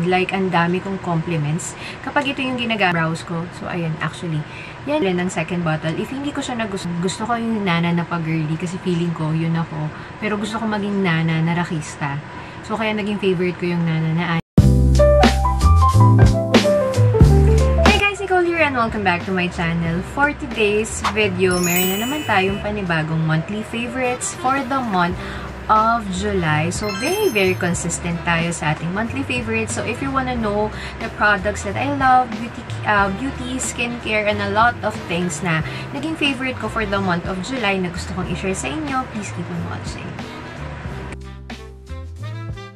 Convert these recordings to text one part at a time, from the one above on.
Like, ang dami kong compliments kapag ito yung ginagamit ko. So, ayan, actually, yan ng second bottle. If hindi ko siya gusto ko yung nana na pag-girly kasi feeling ko, yun ako. Pero gusto ko maging nana na rakista. So, kaya naging favorite ko yung nana na Hey guys, Nicole here and welcome back to my channel. For today's video, meron na naman tayong panibagong monthly favorites for the month of July. So, very consistent tayo sa ating monthly favorites. So, if you wanna know the products that I love, beauty, skincare, and a lot of things na naging favorite ko for the month of July na gusto kong i-share sa inyo, please keep on watching.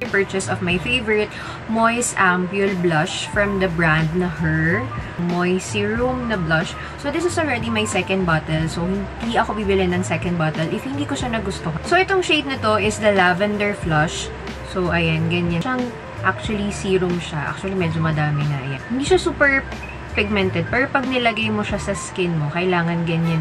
Purchase of my favorite Moist Ampule blush from the brand na Her. Moist Serum na blush. So, this is already my second bottle. So, hindi ako bibili ng second bottle if hindi ko siya nagustuhan. So, itong shade na to is the Lavender Flush. So, ayan, ganyan. Siyang actually serum siya. Actually, medyo madami na. Ayan. Hindi siya super pigmented. Pero pag nilagay mo siya sa skin mo, kailangan ganyan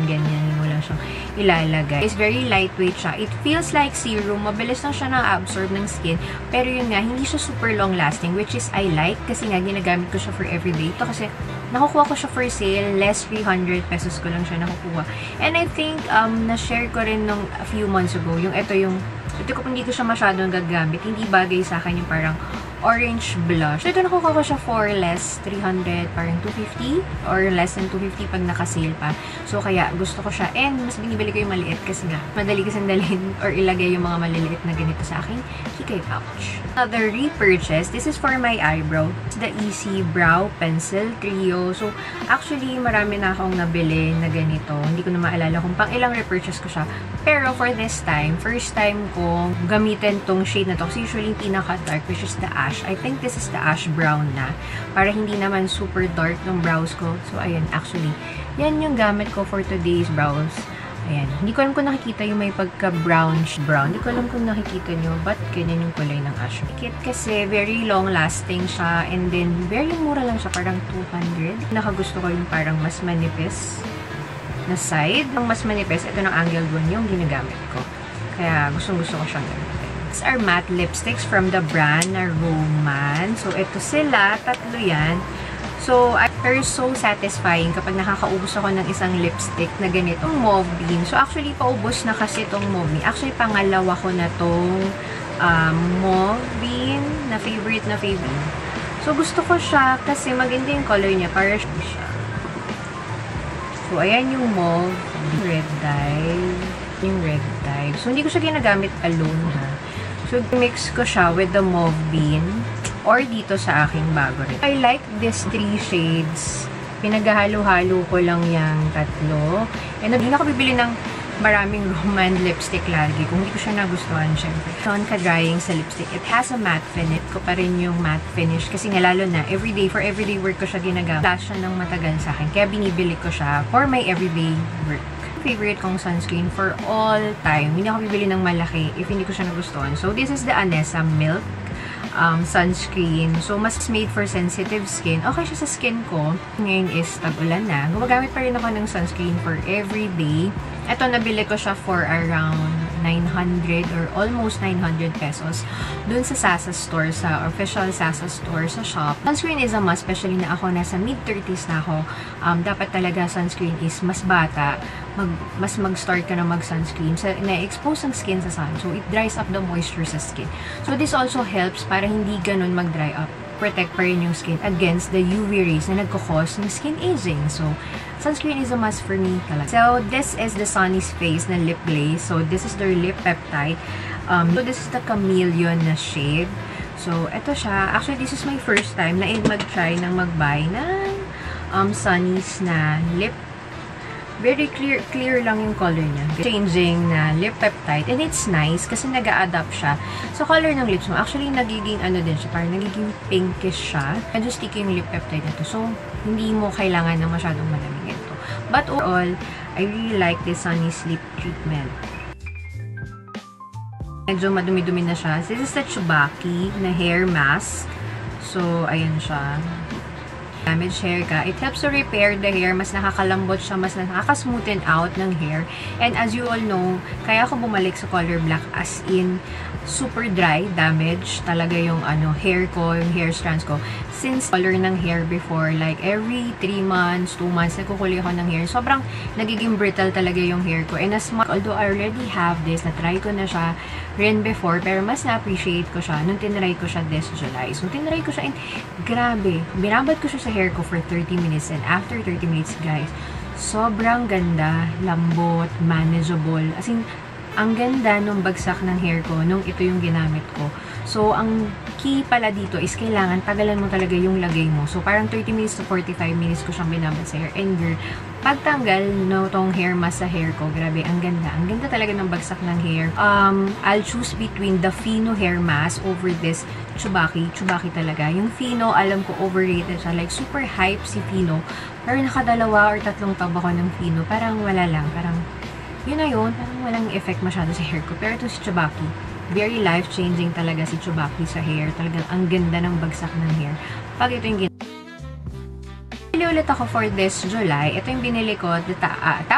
mo lang siyang ilalagay. It's very lightweight siya. It feels like serum. Mabilis lang siya na-absorb ng skin. Pero yun nga, hindi siya super long-lasting, which is I like kasi nga ginagamit ko siya for everyday. Ito kasi nakukuha ko siya for sale. Less 300 pesos ko lang siya nakukuha. And I think, na-share ko rin nung a few months ago, ito ko hindi ko siya masyadong gagamit. Hindi bagay sa akin yung parang orange blush. So, ito nakukuha ko siya for less 300, parang 250 or less than 250 pag naka-sale pa. So, kaya gusto ko siya. And, mas binibili ko yung maliit kasi nga, madali kasi dalhin or ilagay yung mga maliliit na ganito sa aking kikay pouch. Another repurchase. This is for my eyebrow. It's the Easy Brow Pencil Trio. So, actually, marami na akong nabili na ganito. Hindi ko na maalala kung pang ilang repurchase ko siya. Pero, for this time, first time kong gamitin tong shade na to. Kasi usually, pinaka-dark, which is the ash. I think this is the ash brown na. Para hindi naman super dark ng brows ko. So, ayan, actually, yan yung gamit ko for today's brows. Ayan. Hindi ko alam kung nakikita yung may pagka-brownish brown. Hindi ko alam kung nakikita nyo, but ganyan yung kulay ng ash. Kit kasi very long-lasting siya. And then, very mura lang siya. Parang 200. Nakagusto ko yung parang mas manipis na side. Ang mas manipis, ito ng Angle One yung ginagamit ko. Kaya, gustong-gusto ko siyang gamitin. These are matte lipsticks from the brand na Roman. So, ito sila. Tatlo yan. So, they're so satisfying kapag nakakaubos ako ng isang lipstick na ganitong mauve bean. So, actually, paubos na kasi itong mauve bean. Actually, pangalawa ko na itong mauve bean na favorite. So, gusto ko siya kasi maganda yung color niya. Para siya. So, ayan yung mauve. Red dye. Yung red dye. So, hindi ko siya ginagamit alone, ha. So, mix ko siya with the mauve bean or dito sa aking bago rin. I like these 3 shades. Pinaghalo-halo ko lang yung tatlo. And hindi na ako bibili ng maraming Roman lipstick lagi kung hindi ko siya nagustuhan, syempre. Ito ka-drying sa lipstick. It has a matte finish. Ko pa rin yung matte finish kasi nga lalo na for everyday work ko siya ginagamit. Last siya ng matagal sa akin. Kaya binibili ko siya for my everyday work. Favorite kong sunscreen for all time. Hindi ako bibili ng malaki if hindi ko siya nagustuhan. So, this is the Anessa Milk sunscreen. So, mas made for sensitive skin. Okay siya sa skin ko. Ngayon is tag-ulan na. Gumagamit pa rin ako ng sunscreen for everyday. Ito, nabili ko siya for around 900 or almost 900 pesos dun sa Sasa store, sa official Sasa store sa shop. Sunscreen is a must, especially na ako nasa mid-30s na ako. Dapat talaga sunscreen is mas bata. Mas mag-start ka na mag-sunscreen. Na-expose ang skin sa sun. So, it dries up the moisture sa skin. So, this also helps para hindi ganun mag-dry up. Protect pa rin yung skin against the UV rays na nagkakos ng skin aging. So, sunscreen is a must for me talaga. So, this is the Sunny's Face na lip glaze. So, this is their lip peptide. So, this is the Chameleon na shade. So, ito siya. Actually, this is my first time na mag-try ng mag-buy ng Sunny's na lip. Very clear lang yung color niya. Changing na lip peptide. And it's nice kasi nag-a-adapt siya sa color ng lips mo. Actually, nagiging din siya. Parang nagiging pinkish siya. Medyo sticky yung lip peptide nito. So, hindi mo kailangan ng masyadong malamig ito. But overall, I really like this Sunny's lip treatment. Medyo madumi-dumi na siya. This is the Chubaki na hair mask. So, ayan siya. damaged hair ka, it helps to repair the hair. Mas nakakalambot siya, mas nakakasmoothen out ng hair. And as you all know, kaya ako bumalik sa color black as in super dry, damage talaga yung hair ko, yung hair strands ko. Since color ng hair before, like every 3 months, 2 months, nagkukulay ako ng hair. Sobrang nagiging brittle talaga yung hair ko. And as much, although I already have this, na-try ko na siya rin before, pero mas na-appreciate ko siya nung tinry ko siya this July. So, tinry ko siya and grabe, binabad ko siya sa hair ko for 30 minutes and after 30 minutes, guys, sobrang ganda, lambot, manageable. As in, ang ganda nung bagsak ng hair ko nung ito yung ginamit ko. So, ang key pala dito is kailangan tagalan mo talaga yung lagay mo. So, parang 30 minutes to 45 minutes ko siyang binabad sa hair. And girl, pagtanggal no tong hair mask sa hair ko, grabe, ang ganda. Ang ganda talaga ng bagsak ng hair. I'll choose between the Fino hair mask over this Chubaki. Chubaki talaga. Yung Fino, alam ko overrated siya. Like, super hype si Fino. Pero nakadalawa or 3 tub ako ng Fino. Parang wala lang. Parang yun na yun, parang walang effect masyado sa hair ko. Pero ito si Chubaki, very life-changing talaga si Chubaki sa hair. Talagang ang ganda ng bagsak ng hair. Pag ito yung binili ulit ako for this July, ito yung binili ko, 1,000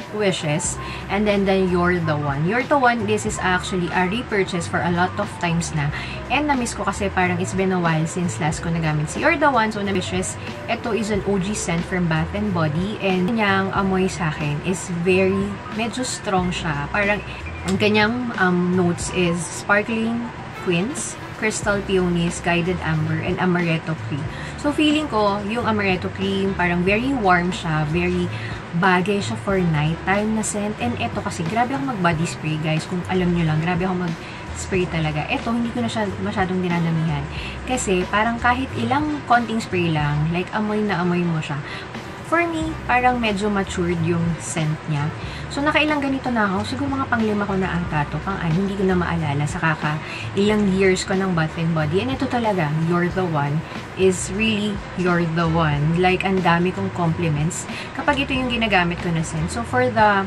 Wishes, and then You're the One. You're the One, this is actually a repurchase for a lot of times na. And na-miss ko kasi parang it's been a while since last ko nagamit si You're the One. So, na-wishes, ito is an OG scent from Bath & Body. And kanyang amoy sa akin is very, medyo strong siya. Parang, ang kanyang notes is sparkling quince, crystal peonies, guided amber, and amaretto cream. So, feeling ko, yung amaretto cream, parang very warm siya, very bagay siya for nighttime na scent. And ito kasi, grabe ako mag-body spray, guys. Kung alam nyo lang, grabe ako mag-spray talaga. Ito, hindi ko na siya masyadong dinadamihan. Kasi, parang kahit ilang konting spray lang, like amoy na amoy mo siya. For me, parang medyo matured yung scent niya. So, nakailang ganito na ako. Siguro mga pang-5 ko na ata to. Hindi ko na maalala sa ilang years ko ng Bath & Body. And ito talaga, You're the One, is really You're the One. Like, ang dami kong compliments kapag ito yung ginagamit ko na scent. So, for the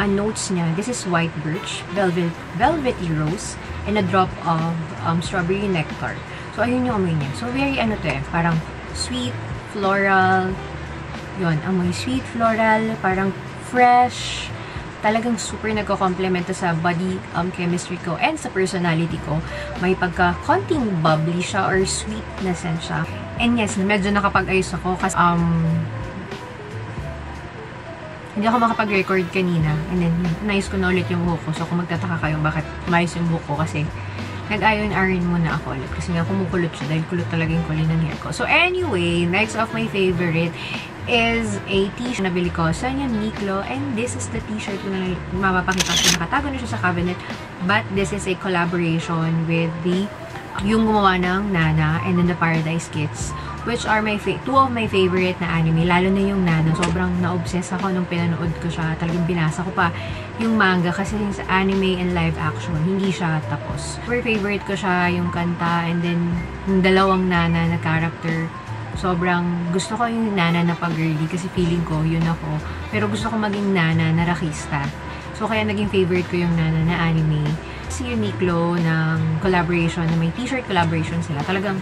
notes niya, this is white birch, velvety rose, and a drop of strawberry nectar. So, ayun yung amoy niya. So, very parang sweet, floral, yun, amoy sweet, floral, parang fresh. Talagang super nagko-complement sa body chemistry ko and sa personality ko. May pagka-konting bubbly siya or sweet na scent siya. And yes, medyo nakapag-ayos ako kasi hindi ako makapag-record kanina. And then, nice ko na ulit yung buhok ko. So, kung magtataka kayo bakit maayos yung buhok ko kasi nag-iron muna ako ulit. Kasi nga kumukulot siya dahil kulot talaga yung kulay ng hair ko. So, anyway, next of my favorite is a t-shirt na bili ko sa Uniqlo. And this is the t-shirt ko na mapapakita ko. Nakatago na siya sa cabinet. But this is a collaboration with yung gumawa ng Nana and then the Paradise Kids, which are two of my favorite na anime. Lalo na yung Nana. Sobrang na-obsess ako nung pinanood ko siya. Talagang binasa ko pa yung manga kasi sa anime and live action, hindi siya tapos. Super favorite ko siya, yung kanta, and then yung dalawang Nana na character. Sobrang gusto ko yung Nana na pag-girly kasi feeling ko, yun ako. Pero gusto ko maging Nana na rakista. So, kaya naging favorite ko yung Nana na anime. Si Uniqlo ng collaboration, na may t-shirt collaboration sila. Talagang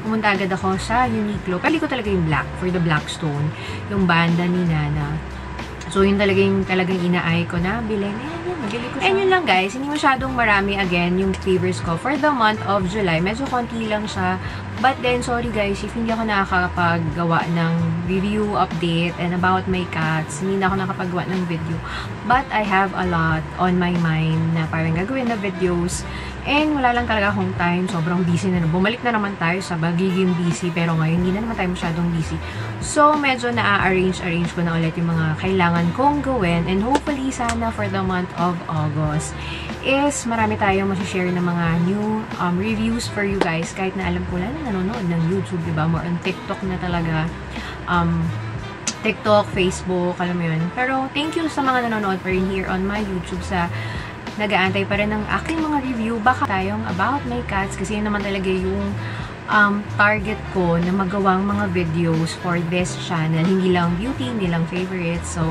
pumunta agad ako sa Uniqlo. Pili ko talaga yung black, for the Blackstone. Yung banda ni Nana. So, yun talagang ina-eye ko na bilhin. Nabili ko siya. And yun lang, guys. Hindi masyadong marami, again, yung favors ko. For the month of July, medyo konti lang siya. But then, sorry guys, if hindi ako nakakapaggawa ng review update and about my cats, hindi na ako nakapagawa ng video. But I have a lot on my mind na parang gagawin na videos. And wala lang talaga akong time. Sobrang busy na. Bumalik na naman tayo sa bagiging busy. Pero ngayon, hindi na naman tayo masyadong busy. So, medyo na-arrange ko na ulit yung mga kailangan kong gawin. And hopefully, sana for the month of August is marami tayong masishare ng mga new reviews for you guys. Kahit na alam ko lang na nanonood ng YouTube, diba? More on TikTok na talaga. TikTok, Facebook, alam mo yun. Pero, thank you sa mga nanonood pa rin here on my YouTube sa nag-aantay pa rin ng aking mga review. Baka tayong about my cats kasi yun naman talaga yung target ko na magawang mga videos for this channel. Hindi lang beauty, hindi lang favorites. So,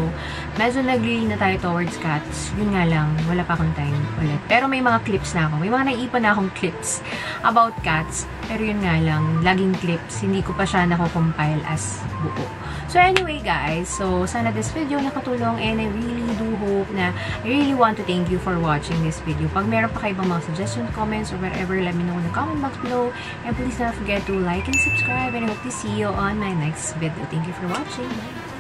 medyo nag-lean na tayo towards cats. Yun nga lang, wala pa akong time ulit. Pero may mga clips na ako. May mga naiipon na akong clips about cats. Pero yun nga lang, laging clips. Hindi ko pa siya nako-compile as buo. So anyway guys, so sana this video nakatulong, and I really do hope na I really want to thank you for watching this video. Pag meron pa kayo bang mga suggestions, comments, or whatever, let me know in the comment box below. And please don't forget to like and subscribe, and I hope to see you on my next video. Thank you for watching. Bye!